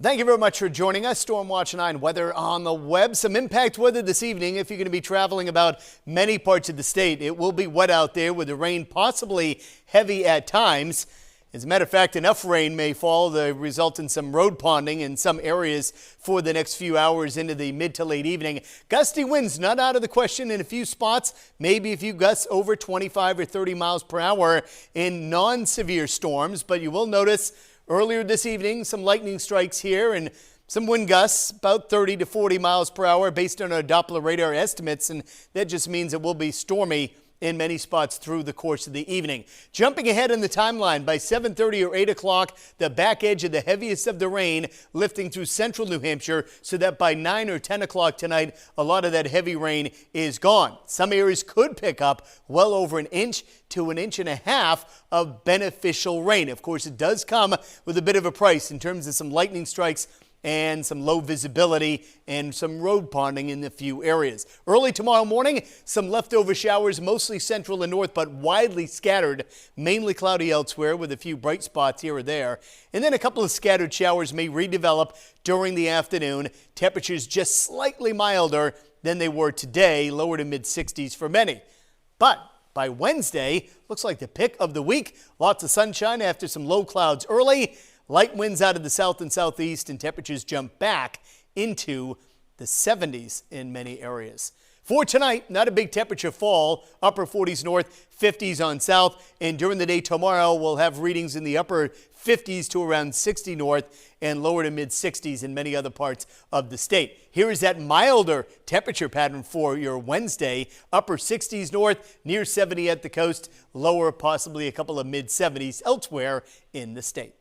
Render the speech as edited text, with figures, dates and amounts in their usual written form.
Thank you very much for joining us. Stormwatch 9 weather on the web. Some impact weather this evening if you're going to be traveling about many parts of the state. It will be wet out there with the rain possibly heavy at times. As a matter of fact, enough rain may fall to result in some road ponding in some areas for the next few hours into the mid to late evening. Gusty winds not out of the question in a few spots, maybe a few gusts over 25 or 30 miles per hour in non-severe storms, but you will notice earlier this evening, some lightning strikes here and some wind gusts about 30 to 40 miles per hour based on our Doppler radar estimates, and that just means it will be stormy in many spots through the course of the evening. Jumping ahead in the timeline, by 7:30 or 8 o'clock, the back edge of the heaviest of the rain lifting through central New Hampshire, so that by 9 or 10 o'clock tonight, a lot of that heavy rain is gone. Some areas could pick up well over an inch to an inch and a half of beneficial rain. Of course, it does come with a bit of a price in terms of some lightning strikes and some low visibility and some road ponding in a few areas. Early tomorrow morning, some leftover showers, mostly central and north, but widely scattered, mainly cloudy elsewhere with a few bright spots here or there. And then a couple of scattered showers may redevelop during the afternoon. Temperatures just slightly milder than they were today, lower to mid 60s for many. But by Wednesday, looks like the pick of the week. Lots of sunshine after some low clouds early. Light winds out of the south and southeast, and temperatures jump back into the 70s in many areas. For tonight, not a big temperature fall, upper 40s north, 50s on south, and during the day tomorrow, we'll have readings in the upper 50s to around 60 north and lower to mid 60s in many other parts of the state. Here is that milder temperature pattern for your Wednesday. Upper 60s north, near 70 at the coast, lower possibly a couple of mid 70s elsewhere in the state.